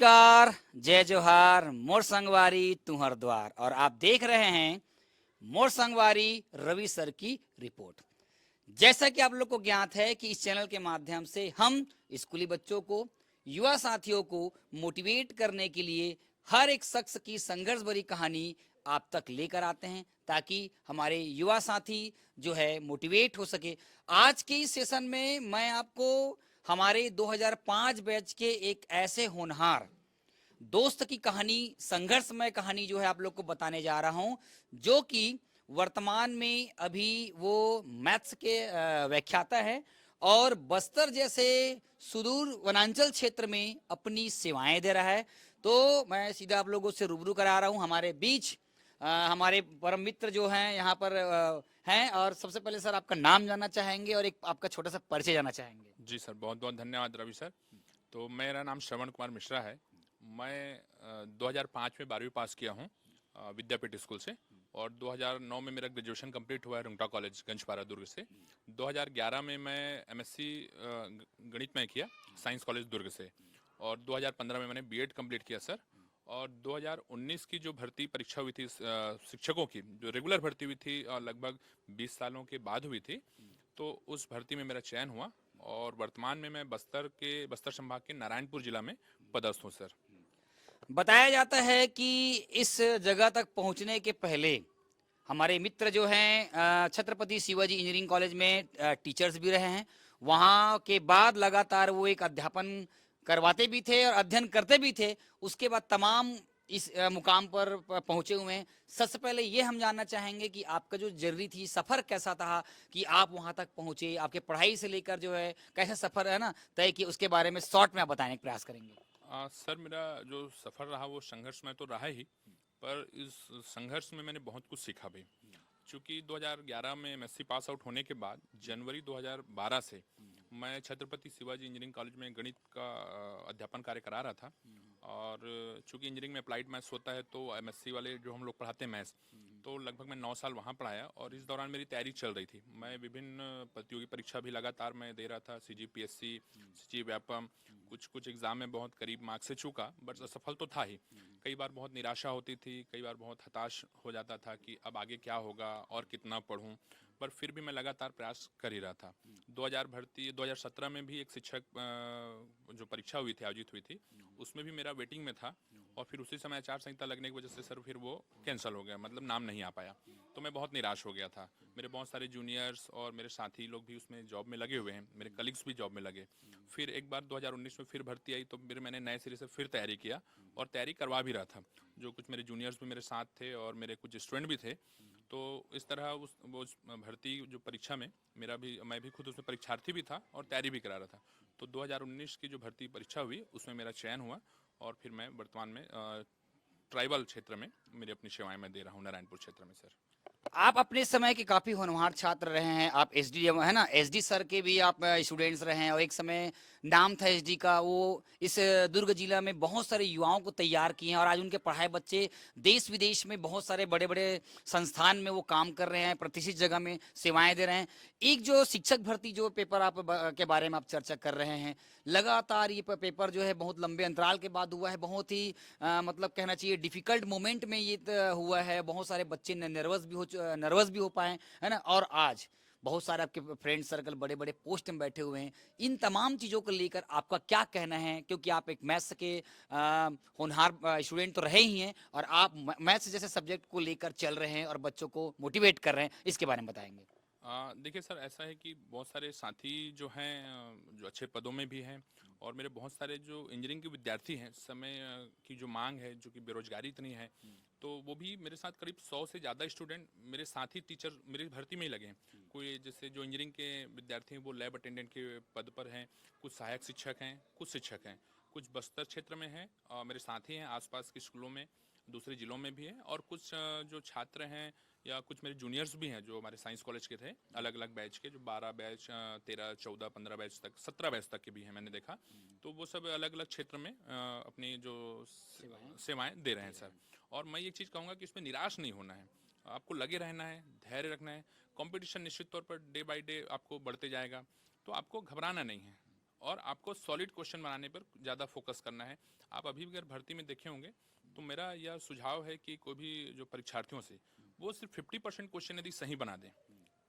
नमस्कार, जय जोहार, मोर संगवारी तुहर द्वार। और आप देख रहे हैं मोर संगवारी रवि सर की रिपोर्ट। जैसा कि आप लोग को ज्ञात है कि इस चैनल के माध्यम से हम स्कूली बच्चों को, युवा साथियों को मोटिवेट करने के लिए हर एक शख्स की संघर्ष भरी कहानी आप तक लेकर आते हैं, ताकि हमारे युवा साथी जो है मोटिवेट हो सके। आज के इस सेशन में मैं आपको हमारे 2005 बैच के एक ऐसे होनहार दोस्त की कहानी, संघर्षमय कहानी जो है आप लोग को बताने जा रहा हूं, जो कि वर्तमान में अभी वो मैथ्स के व्याख्याता है और बस्तर जैसे सुदूर वनांचल क्षेत्र में अपनी सेवाएं दे रहा है। तो मैं सीधा आप लोगों से रूबरू करा रहा हूं। हमारे बीच हमारे परम मित्र जो हैं यहाँ पर हैं। और सबसे पहले सर आपका नाम जानना चाहेंगे और एक आपका छोटा सा परिचय जानना चाहेंगे। जी सर, बहुत बहुत धन्यवाद रवि सर। तो मेरा नाम श्रवण कुमार मिश्रा है। मैं 2005 में 12वीं पास किया हूँ विद्यापीठ स्कूल से, और 2009 में मेरा ग्रेजुएशन कंप्लीट हुआ है रुंगटा कॉलेज गंजपारा दुर्ग से। 2011 में मैं एमएससी गणित में किया साइंस कॉलेज दुर्ग से, और 2015 में मैंने बीएड कंप्लीट किया सर। और 2019 की जो भर्ती परीक्षा हुई थी शिक्षकों की, जो रेगुलर भर्ती हुई थी और लगभग 20 सालों के बाद हुई थी, तो उस भर्ती में मेरा चयन हुआ। और वर्तमान में मैं बस्तर संभाग के नारायणपुर जिला में पदस्थ हूँ सर। बताया जाता है कि इस जगह तक पहुंचने के पहले हमारे मित्र जो हैं छत्रपति शिवाजी इंजीनियरिंग कॉलेज में टीचर्स भी रहे हैं। वहाँ के बाद लगातार वो एक अध्यापन करवाते भी थे और अध्ययन करते भी थे। उसके बाद तमाम इस मुकाम पर पहुंचे हुए हैं। सबसे पहले ये हम जानना चाहेंगे कि आपका जो जर्नी थी, सफ़र कैसा था कि आप वहाँ तक पहुँचे, आपके पढ़ाई से लेकर जो है कैसा सफ़र है ना तय कि उसके बारे में शॉर्ट में आप बताने का प्रयास करेंगे। सर, मेरा जो सफ़र रहा वो संघर्षमय तो रहा ही, पर इस संघर्ष में मैंने बहुत कुछ सीखा भी। चूँकि 2011 में एमएससी पास आउट होने के बाद जनवरी 2012 से मैं छत्रपति शिवाजी इंजीनियरिंग कॉलेज में गणित का अध्यापन कार्य करा रहा था। और चूँकि इंजीनियरिंग में अप्लाइड मैथ्स होता है, तो एमएससी वाले जो हम लोग पढ़ाते हैं मैथ्स, तो लगभग मैं 9 साल वहाँ पढ़ाया। और इस दौरान मेरी तैयारी चल रही थी। मैं विभिन्न प्रतियोगी परीक्षा भी लगातार मैं दे रहा था, सीजीपीएससी, सीजी व्यापम, कुछ कुछ एग्ज़ाम में बहुत करीब मार्क्स से चूका, बट असफल तो था ही। कई बार बहुत निराशा होती थी, कई बार बहुत हताश हो जाता था कि अब आगे क्या होगा और कितना पढूं, पर फिर भी मैं लगातार प्रयास कर ही रहा था। 2017 में भी एक शिक्षक जो परीक्षा हुई थी, आयोजित हुई थी, उसमें भी मेरा वेटिंग में था। और फिर उसी समय आचार संहिता लगने की वजह से सर फिर वो कैंसिल हो गया, मतलब नाम नहीं आ पाया। तो मैं बहुत निराश हो गया था। मेरे बहुत सारे जूनियर्स और मेरे साथी लोग भी उसमें जॉब में लगे हुए हैं, मेरे कलीग्स भी जॉब में लगे। फिर एक बार 2019 में फिर भर्ती आई, तो फिर मैंने नए सिरे से फिर तैयारी किया और तैयारी करवा भी रहा था। जो कुछ मेरे जूनियर्स भी मेरे साथ थे और मेरे कुछ स्टूडेंट भी थे। तो इस तरह उस भर्ती जो परीक्षा में मैं भी खुद उसमें परीक्षार्थी भी था और तैयारी भी करा रहा था। तो 2019 की जो भर्ती परीक्षा हुई उसमें मेरा चयन हुआ, और फिर मैं वर्तमान में ट्राइबल क्षेत्र में मेरी अपनी सेवाएं मैं दे रहा हूँ, नारायणपुर क्षेत्र में सर। आप अपने समय के काफ़ी होनहार छात्र रहे हैं। आप एसडी है ना, एसडी सर के भी आप स्टूडेंट्स रहे हैं और एक समय नाम था एसडी का। वो इस दुर्ग जिला में बहुत सारे युवाओं को तैयार किए हैं और आज उनके पढ़ाए बच्चे देश विदेश में बहुत सारे बड़े बड़े संस्थान में वो काम कर रहे हैं, प्रतिष्ठित जगह में सेवाएं दे रहे हैं। एक जो शिक्षक भर्ती जो पेपर के बारे में आप चर्चा कर रहे हैं, लगातार ये पेपर जो है बहुत लंबे अंतराल के बाद हुआ है। बहुत ही मतलब कहना चाहिए डिफिकल्ट मोमेंट में ये हुआ है। बहुत सारे बच्चे नर्वस भी हो पाए, है ना। और आज बहुत सारे आपके फ्रेंड सर्कल बड़े बड़े पोस्ट में बैठे हुए हैं। इन तमाम चीज़ों को लेकर आपका क्या कहना है, क्योंकि आप एक मैथ्स के होनहार स्टूडेंट तो रहे ही हैं और आप मैथ्स जैसे सब्जेक्ट को लेकर चल रहे हैं और बच्चों को मोटिवेट कर रहे हैं, इसके बारे में बताएंगे। देखिए सर, ऐसा है कि बहुत सारे साथी जो हैं जो अच्छे पदों में भी हैं, और मेरे बहुत सारे जो इंजीनियरिंग के विद्यार्थी हैं, समय की जो मांग है, जो कि बेरोजगारी इतनी है, तो वो भी मेरे साथ करीब 100 से ज़्यादा स्टूडेंट मेरे साथ ही टीचर मेरी भर्ती में ही लगे हैं। कोई जैसे जो इंजीनियरिंग के विद्यार्थी हैं वो लैब अटेंडेंट के पद पर हैं, कुछ सहायक शिक्षक हैं, कुछ शिक्षक हैं, कुछ बस्तर क्षेत्र में हैं और मेरे साथी हैं आसपास के स्कूलों में, दूसरे ज़िलों में भी हैं। और कुछ जो छात्र हैं या कुछ मेरे जूनियर्स भी हैं जो हमारे साइंस कॉलेज के थे, अलग अलग बैच के, जो 12 बैच, 13, 14, 15 बैच तक, 17 बैच तक के भी हैं, मैंने देखा। तो वो सब अलग अलग क्षेत्र में अपनी जो सेवाएं दे रहे हैं सर। और मैं ये चीज़ कहूँगा कि इसमें निराश नहीं होना है, आपको लगे रहना है, धैर्य रखना है। कंपटीशन निश्चित तौर पर डे बाय डे आपको बढ़ते जाएगा, तो आपको घबराना नहीं है। और आपको सॉलिड क्वेश्चन बनाने पर ज़्यादा फोकस करना है। आप अभी भी अगर भर्ती में देखे होंगे तो मेरा यह सुझाव है कि कोई भी जो परीक्षार्थियों से वो सिर्फ 50% क्वेश्चन यदि सही बना दें,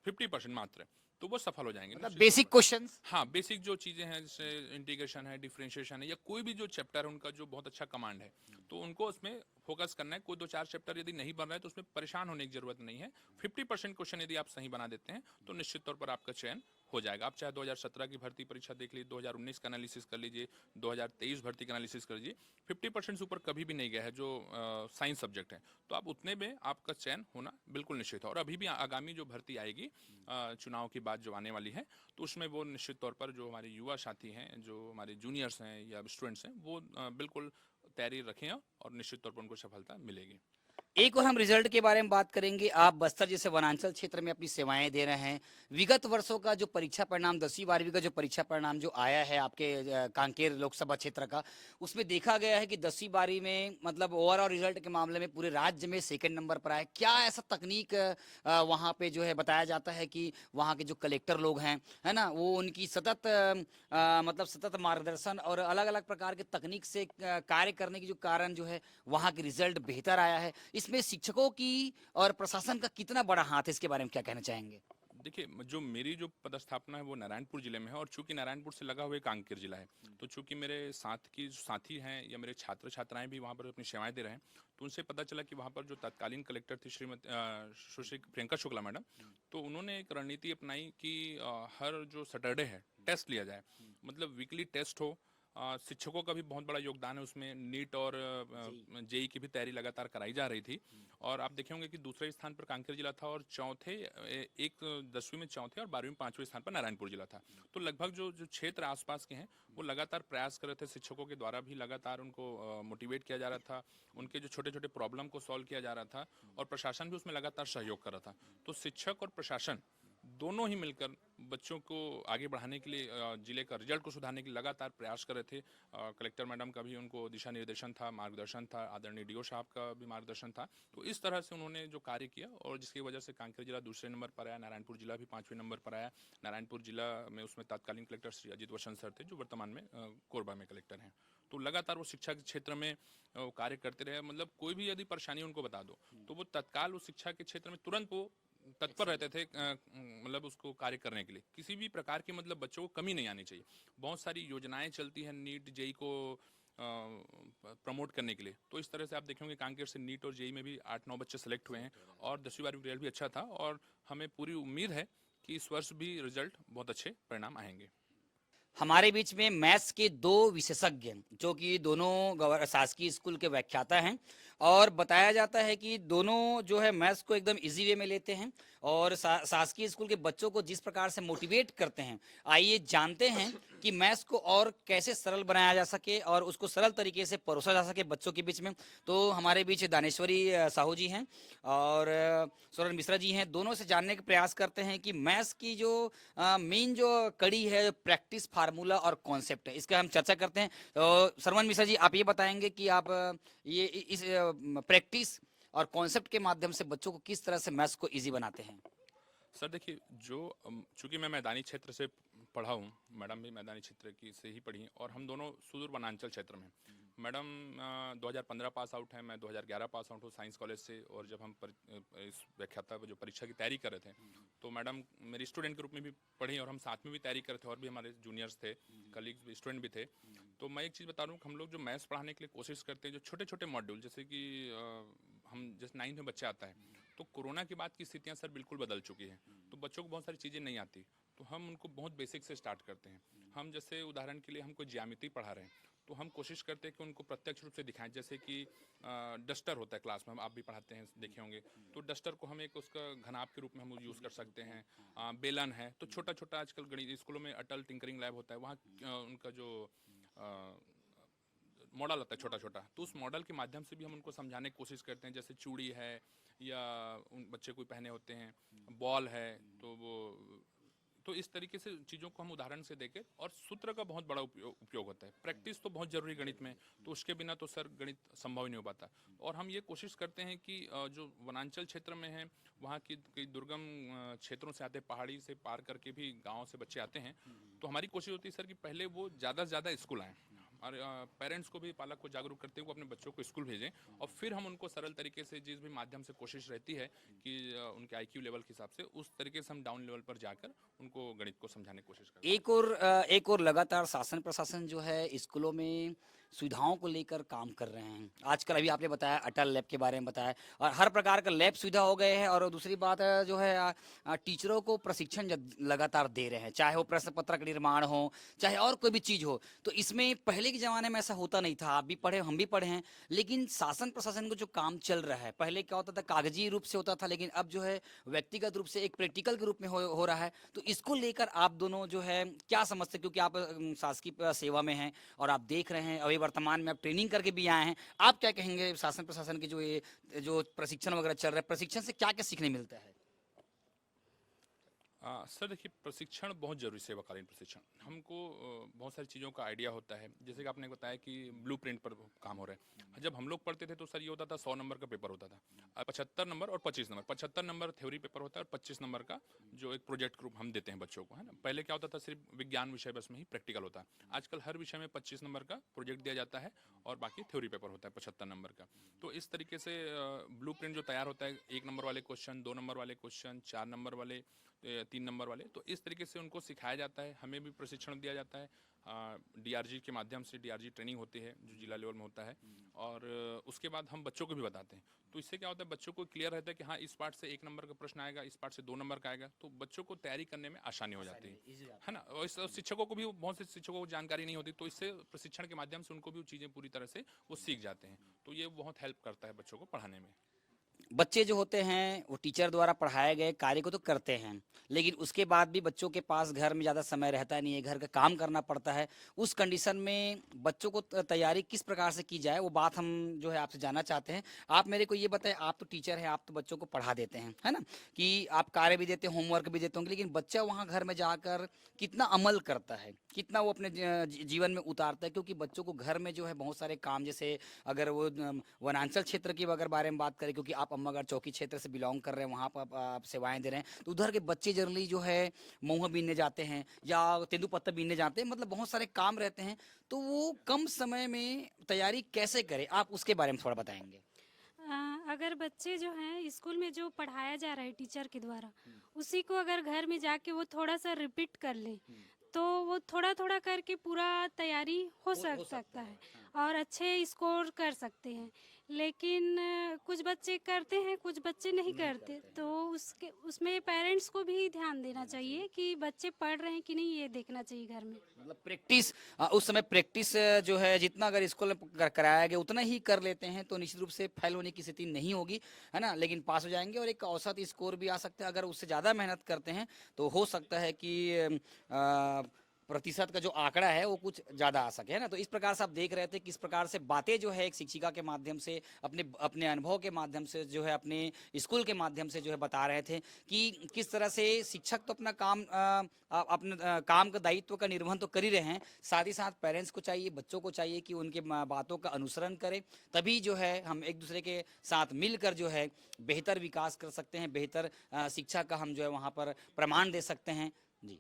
50% मात्र, तो वो सफल हो जाएंगे मतलब निश्चित तौर बेसिक पर। क्वेश्चंस। हाँ, बेसिक जो चीज़ें हैं जैसे इंटीग्रेशन है, डिफरेंशिएशन है, या कोई भी जो चैप्टर है उनका जो बहुत अच्छा कमांड है, तो उनको उसमें फोकस करना है। कोई 2-4 चैप्टर यदि नहीं बन रहा है तो उसमें परेशान होने की जरूरत नहीं है। 50% क्वेश्चन यदि आप सही बना देते हैं तो निश्चित तौर पर आपका चयन हो जाएगा। आप चाहे 2017 की भर्ती परीक्षा देख लीजिए, 2019 का एनालिसिस कर लीजिए, 2023 भर्ती का एनालिसिस कर लीजिए, 50% से ऊपर कभी भी नहीं गया है जो साइंस सब्जेक्ट है। तो आप उतने में आपका चयन होना बिल्कुल निश्चित है। और अभी भी आगामी जो भर्ती आएगी चुनाव की बात जो आने वाली है, तो उसमें वो निश्चित तौर पर जो हमारे युवा साथी हैं, जो हमारे जूनियर्स हैं या स्टूडेंट्स हैं, वो बिल्कुल तैयारी रखें और निश्चित तौर पर उनको सफलता मिलेगी। एक और हम रिजल्ट के बारे में बात करेंगे। आप बस्तर जैसे वनांचल क्षेत्र में अपनी सेवाएं दे रहे हैं। विगत वर्षों का जो परीक्षा परिणाम 10वीं 12वीं का जो परीक्षा परिणाम जो आया है आपके कांकेर लोकसभा क्षेत्र का, उसमें देखा गया है कि 10वीं 12वीं में मतलब ओवरऑल रिजल्ट के मामले में पूरे राज्य में सेकंड नंबर पर आए। क्या ऐसा तकनीक वहाँ पे जो है बताया जाता है कि वहाँ के जो कलेक्टर लोग हैं, है ना, वो उनकी सतत मतलब सतत मार्गदर्शन और अलग अलग प्रकार के तकनीक से कार्य करने की जो कारण जो है वहाँ के रिजल्ट बेहतर आया है। इसमें शिक्षकों की और प्रशासन का कितना बड़ा हाथ है, इसके बारे में क्या कहना चाहेंगे? देखिए, जो मेरी जो पदस्थापना है वो नारायणपुर जिले में है, और चूंकि नारायणपुर से लगा हुआ कांकेर जिला है, तो चूंकि मेरे साथ की जो साथी हैं या मेरे छात्र छात्राएं भी वहाँ पर अपनी सेवाएं दे रहे हैं, तो उनसे पता चला कि वहाँ पर जो तत्कालीन कलेक्टर थी श्रीमती सुश्री प्रियंका शुक्ला मैडम, तो उन्होंने एक रणनीति अपनाई कि हर जो सैटरडे है टेस्ट लिया जाए, मतलब वीकली टेस्ट हो। शिक्षकों का भी बहुत बड़ा योगदान है उसमें। नीट और जेई की भी तैयारी लगातार कराई जा रही थी। और आप देखे होंगे कि दूसरे स्थान पर कांकेर जिला था, और चौथे एक 10वीं में चौथे और 12वीं में 5वें स्थान पर नारायणपुर जिला था। तो लगभग जो जो क्षेत्र आसपास के हैं वो लगातार प्रयास कर रहे थे। शिक्षकों के द्वारा भी लगातार उनको मोटिवेट किया जा रहा था, उनके जो छोटे छोटे प्रॉब्लम को सॉल्व किया जा रहा था, और प्रशासन भी उसमें लगातार सहयोग कर रहा था। तो शिक्षक और प्रशासन दोनों ही मिलकर बच्चों को आगे बढ़ाने के लिए, जिले का रिजल्ट को सुधारने के लिए लगातार प्रयास कर रहे थे। कलेक्टर मैडम का भी उनको दिशा निर्देशन था, मार्गदर्शन था, आदरणीय डीओ साहब का भी मार्गदर्शन था। तो इस तरह से उन्होंने जो कार्य किया, और जिसकी वजह से कांकेर जिला दूसरे नंबर पर आया, नारायणपुर जिला भी 5वें नंबर पर आया। नारायणपुर जिला में उसमें तत्कालीन कलेक्टर श्री अजीत वसंत सर थे, जो वर्तमान में कोरबा में कलेक्टर हैं। तो लगातार वो शिक्षा के क्षेत्र में कार्य करते रहे। मतलब कोई भी यदि परेशानी उनको बता दो तो वो तत्काल उस शिक्षा के क्षेत्र में तुरंत वो तत्पर रहते थे, मतलब उसको कार्य करने के लिए। किसी भी प्रकार की मतलब बच्चों को कमी नहीं आनी चाहिए। बहुत सारी योजनाएं चलती हैं नीट जेई को प्रमोट करने के लिए। तो इस तरह से आप देखेंगे कांकेर से नीट और जेई में भी 8-9 बच्चे सेलेक्ट हुए हैं, और 10वीं 12वीं रिजल्ट भी अच्छा था, और हमें पूरी उम्मीद है कि इस वर्ष भी रिजल्ट बहुत अच्छे परिणाम आएंगे। हमारे बीच में मैथ्स के दो विशेषज्ञ जो कि दोनों शासकीय स्कूल के व्याख्याता हैं, और बताया जाता है कि दोनों जो है मैथ्स को एकदम इजी वे में लेते हैं और शासकीय स्कूल के बच्चों को जिस प्रकार से मोटिवेट करते हैं। आइए जानते हैं कि मैथ्स को और कैसे सरल बनाया जा सके और उसको सरल तरीके से परोसा जा सके बच्चों के बीच में। तो हमारे बीच दानेश्वरी साहू जी हैं और स्वर्ण मिश्रा जी हैं। दोनों से जानने का प्रयास करते हैं कि मैथ्स की जो मेन जो कड़ी है, प्रैक्टिस, फार्मूला और कॉन्सेप्ट है, इसका हम चर्चा करते हैं। तो सरवन मिश्रा जी, आप ये बताएंगे कि आप ये इस प्रैक्टिस और कॉन्सेप्ट के माध्यम से बच्चों को किस तरह से मैथ्स को इजी बनाते हैं? सर देखिए, जो चूंकि मैं मैदानी क्षेत्र से पढ़ा हूँ, मैडम भी मैदानी क्षेत्र की से ही पढ़ी, और हम दोनों सुदूर वनांचल क्षेत्र में। मैडम 2015 पास आउट हैं, मैं 2011 पास आउट हूँ साइंस कॉलेज से। और जब हम इस व्याख्याता जो परीक्षा की तैयारी कर रहे थे, तो मैडम मेरी स्टूडेंट के रूप में भी पढ़ी, और हम साथ में भी तैयारी कर रहे थे, और भी हमारे जूनियर्स थे, कलीग्स भी, स्टूडेंट भी थे। तो मैं एक चीज़ बता रहा हूँ कि हम लोग जो मैथ्स पढ़ाने के लिए कोशिश करते हैं, जो छोटे छोटे मॉड्यूल, जैसे कि हम जैसे 9th में बच्चा आता है, तो कोरोना के बाद की स्थितियां सर बिल्कुल बदल चुकी हैं। तो बच्चों को बहुत सारी चीज़ें नहीं आती, तो हम उनको बहुत बेसिक से स्टार्ट करते हैं। हम जैसे उदाहरण के लिए हम कोई ज्यामिति पढ़ा रहे हैं, तो हम कोशिश करते हैं कि उनको प्रत्यक्ष रूप से दिखाएं। जैसे कि डस्टर होता है क्लास में, हम आप भी पढ़ाते हैं, देखे होंगे, तो डस्टर को हम एक उसका घनाभ के रूप में हम यूज़ कर सकते हैं। बेलन है, तो छोटा छोटा आजकल गणित स्कूलों में अटल टिंकरिंग लैब होता है, वहाँ उनका जो मॉडल आता है छोटा छोटा, तो उस मॉडल के माध्यम से भी हम उनको समझाने की कोशिश करते हैं। जैसे चूड़ी है, या उन बच्चे कोई पहने होते हैं, बॉल है, तो वो तो इस तरीके से चीज़ों को हम उदाहरण से देखें, और सूत्र का बहुत बड़ा उपयोग होता है। प्रैक्टिस तो बहुत जरूरी गणित में, तो उसके बिना तो सर गणित संभव ही नहीं हो पाता। और हम ये कोशिश करते हैं कि जो वनांचल क्षेत्र में है, वहाँ की कई दुर्गम क्षेत्रों से आते, पहाड़ी से पार करके भी गाँव से बच्चे आते हैं, तो हमारी कोशिश होती है सर कि पहले वो ज़्यादा से ज़्यादा स्कूल आएँ, और पेरेंट्स को भी, पालक को जागरूक करते हुए अपने बच्चों को स्कूल भेजें, और फिर हम उनको सरल तरीके से, जिस भी माध्यम से कोशिश रहती है कि उनके आईक्यू लेवल के हिसाब से, उस तरीके से हम डाउन लेवल पर जाकर उनको गणित को समझाने की कोशिश करते हैं। एक और लगातार शासन प्रशासन जो है स्कूलों में सुविधाओं को लेकर काम कर रहे हैं। आजकल अभी आपने बताया अटल लैब के बारे में बताया, और हर प्रकार का लैब सुविधा हो गए हैं। और दूसरी बात है जो है टीचरों को प्रशिक्षण लगातार दे रहे हैं, चाहे वो प्रश्न पत्र का निर्माण हो, चाहे और कोई भी चीज़ हो। तो इसमें पहले के ज़माने में ऐसा होता नहीं था, आप भी पढ़े हम भी पढ़े हैं। लेकिन शासन प्रशासन को जो काम चल रहा है, पहले क्या होता था कागजी रूप से होता था, लेकिन अब जो है व्यक्तिगत रूप से एक प्रैक्टिकल के रूप में हो रहा है। तो इसको लेकर आप दोनों जो है क्या समझते हैं? क्योंकि आप शासकीय सेवा में हैं और आप देख रहे हैं, अभी वर्तमान में आप ट्रेनिंग करके भी आए हैं। आप क्या कहेंगे शासन प्रशासन के जो प्रशिक्षण वगैरह चल रहा है, प्रशिक्षण से क्या क्या सीखने मिलता है? सर देखिए, प्रशिक्षण बहुत जरूरी, सेवाकालीन प्रशिक्षण हमको बहुत सारी चीज़ों का आइडिया होता है। जैसे कि आपने बताया कि ब्लूप्रिंट पर काम हो रहा है। जब हम लोग पढ़ते थे तो सर ये होता था 100 नंबर का पेपर होता था, 75 नंबर और 25 नंबर। 75 नंबर थ्योरी पेपर होता है, और 25 नंबर का जो एक प्रोजेक्ट ग्रुप हम देते हैं बच्चों को, है ना। पहले क्या होता था, सिर्फ विज्ञान विषय बस में ही प्रैक्टिकल होता है। आजकल हर विषय में 25 नंबर का प्रोजेक्ट दिया जाता है, और बाकी थ्योरी पेपर होता है 75 नंबर का। तो इस तरीके से ब्लूप्रिंट जो तैयार होता है, 1 नंबर वाले क्वेश्चन, 2 नंबर वाले क्वेश्चन, 4 नंबर वाले, 3 नंबर वाले, तो इस तरीके से उनको सिखाया जाता है। हमें भी प्रशिक्षण दिया जाता है, डीआरजी के माध्यम से। डीआरजी ट्रेनिंग होती है जो जिला लेवल में होता है, और उसके बाद हम बच्चों को भी बताते हैं। तो इससे क्या होता है, बच्चों को क्लियर रहता है कि हाँ, इस पार्ट से 1 नंबर का प्रश्न आएगा, इस पार्ट से 2 नंबर का आएगा, तो बच्चों को तैयारी करने में आसानी हो जाती है ना। और शिक्षकों को भी, बहुत से शिक्षकों को जानकारी नहीं होती, तो इससे प्रशिक्षण के माध्यम से उनको भी वो चीज़ें पूरी तरह से वो सीख जाते हैं। तो ये बहुत हेल्प करता है बच्चों को पढ़ाने में। बच्चे जो होते हैं वो टीचर द्वारा पढ़ाए गए कार्य को तो करते हैं, लेकिन उसके बाद भी बच्चों के पास घर में ज़्यादा समय रहता नहीं है, घर का काम करना पड़ता है। उस कंडीशन में बच्चों को तैयारी किस प्रकार से की जाए, वो बात हम जो है आपसे जानना चाहते हैं। आप मेरे को ये बताएं, आप तो टीचर हैं, आप तो बच्चों को पढ़ा देते हैं, है ना, कि आप कार्य भी देते हैं, होमवर्क भी देते होंगे, लेकिन बच्चा वहाँ घर में जाकर कितना अमल करता है, कितना वो अपने जीवन में उतारता है? क्योंकि बच्चों को घर में जो है बहुत सारे काम, जैसे अगर वो वनांचल क्षेत्र की अगर बारे में बात करें, क्योंकि आप अम्बागढ़ चौकी क्षेत्र से बिलोंग कर रहे हैं, वहाँ पर आप सेवाएं दे रहे हैं, तो उधर के बच्चे जनरली जो है महुआ बीनने जाते हैं या तेंदुपत्ता बीनने जाते हैं, मतलब बहुत सारे काम रहते हैं। तो वो कम समय में तैयारी कैसे करें, आप उसके बारे में थोड़ा बताएंगे? अगर बच्चे जो हैं स्कूल में जो पढ़ाया जा रहा है टीचर के द्वारा, उसी को अगर घर में जाके वो थोड़ा सा रिपीट कर ले, तो वो थोड़ा थोड़ा करके पूरा तैयारी हो सकता है, और अच्छे स्कोर कर सकते हैं। लेकिन कुछ बच्चे करते हैं, कुछ बच्चे नहीं करते, तो उसमें पेरेंट्स को भी ध्यान देना चाहिए कि बच्चे पढ़ रहे हैं कि नहीं, ये देखना चाहिए घर में। मतलब प्रैक्टिस, उस समय प्रैक्टिस जो है जितना अगर स्कूल में कराया गया उतना ही कर लेते हैं, तो निश्चित रूप से फेल होने की स्थिति नहीं होगी, है ना, लेकिन पास हो जाएंगे और एक औसत स्कोर भी आ सकता है। अगर उससे ज़्यादा मेहनत करते हैं तो हो सकता है कि प्रतिशत का जो आंकड़ा है वो कुछ ज़्यादा आ सके, है ना। तो इस प्रकार से आप देख रहे थे किस प्रकार से बातें जो है एक शिक्षिका के माध्यम से, अपने अपने अनुभव के माध्यम से, जो है अपने स्कूल के माध्यम से जो है बता रहे थे कि किस तरह से शिक्षक तो अपना काम अपने काम का दायित्व का निर्वहन तो कर ही रहे हैं, साथ ही साथ पेरेंट्स को चाहिए, बच्चों को चाहिए कि उनके बातों का अनुसरण करें। तभी जो है हम एक दूसरे के साथ मिलकर जो है बेहतर विकास कर सकते हैं, बेहतर शिक्षा का हम जो है वहाँ पर प्रमाण दे सकते हैं। जी,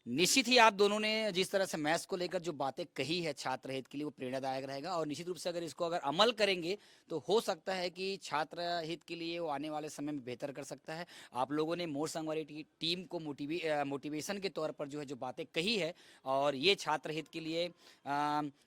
निश्चित ही आप दोनों ने जिस तरह से मैथ्स को लेकर जो बातें कही है छात्र हित के लिए, वो प्रेरणादायक रहेगा, और निश्चित रूप से अगर इसको अगर अमल करेंगे तो हो सकता है कि छात्र हित के लिए वो आने वाले समय में बेहतर कर सकता है। आप लोगों ने मोर संगवारी टीम को मोटिवेशन के तौर पर जो है जो बातें कही है, और ये छात्र हित के लिए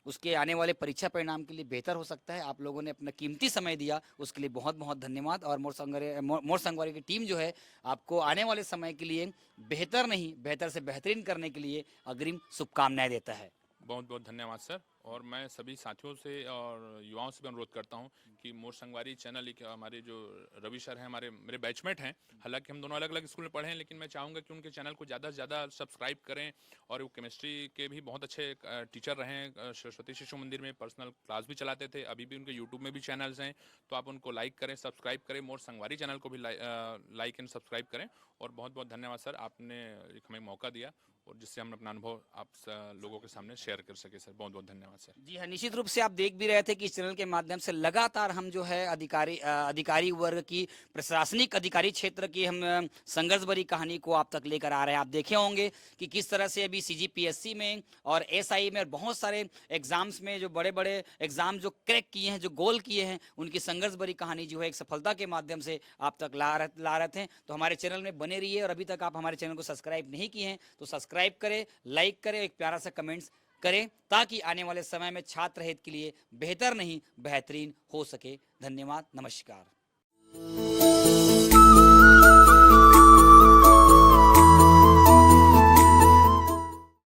उसके आने वाले परीक्षा परिणाम के लिए बेहतर हो सकता है। आप लोगों ने अपना कीमती समय दिया, उसके लिए बहुत बहुत धन्यवाद। और मोर संगवारी की टीम जो है आपको आने वाले समय के लिए बेहतर नहीं, बेहतर से बेहतरीन करने के लिए अग्रिम शुभकामनाएं देता है। बहुत बहुत धन्यवाद सर। और मैं सभी साथियों से और युवाओं से भी अनुरोध करता हूं कि मोर संगवारी चैनल, एक हमारे जो रवि सर हैं, हमारे मेरे बैचमेट हैं, हालांकि हम दोनों अलग अलग स्कूल में पढ़े हैं, लेकिन मैं चाहूँगा कि उनके चैनल को ज़्यादा से ज़्यादा सब्सक्राइब करें। और वो केमिस्ट्री के भी बहुत अच्छे टीचर रहे हैं, सरस्वती शिशु मंदिर में पर्सनल क्लास भी चलाते थे, अभी भी उनके यूट्यूब में भी चैनल्स हैं, तो आप उनको लाइक करें, सब्सक्राइब करें, मोर संगवारी चैनल को भी लाइक एंड सब्सक्राइब करें। और बहुत बहुत धन्यवाद सर, आपने एक हमें मौका दिया और जिससे हम अपना अनुभव आप लोगों के सामने शेयर कर सके सर। बहुत बहुत धन्यवाद सर। जी हाँ, निश्चित रूप से आप देख भी रहे थे कि इस चैनल के माध्यम से लगातार हम जो है अधिकारी वर्ग की, प्रशासनिक अधिकारी क्षेत्र की हम संघर्ष भरी कहानी को आप तक लेकर आ रहे हैं। आप देखे होंगे कि किस तरह से अभी CGPSC में और SI में और बहुत सारे एग्जाम्स में जो बड़े बड़े एग्जाम जो क्रैक किए हैं, जो गोल किए हैं, उनकी संघर्ष भरी कहानी जो है एक सफलता के माध्यम से आप तक ला रहे थे। तो हमारे चैनल में बने रहिए और अभी तक आप हमारे चैनल को सब्सक्राइब नहीं किए हैं तो सब्सक्राइब करें, लाइक करें, एक प्यारा सा कमेंट्स करें ताकि आने वाले समय में छात्र हित के लिए बेहतर नहीं बेहतरीन हो सके। धन्यवाद, नमस्कार।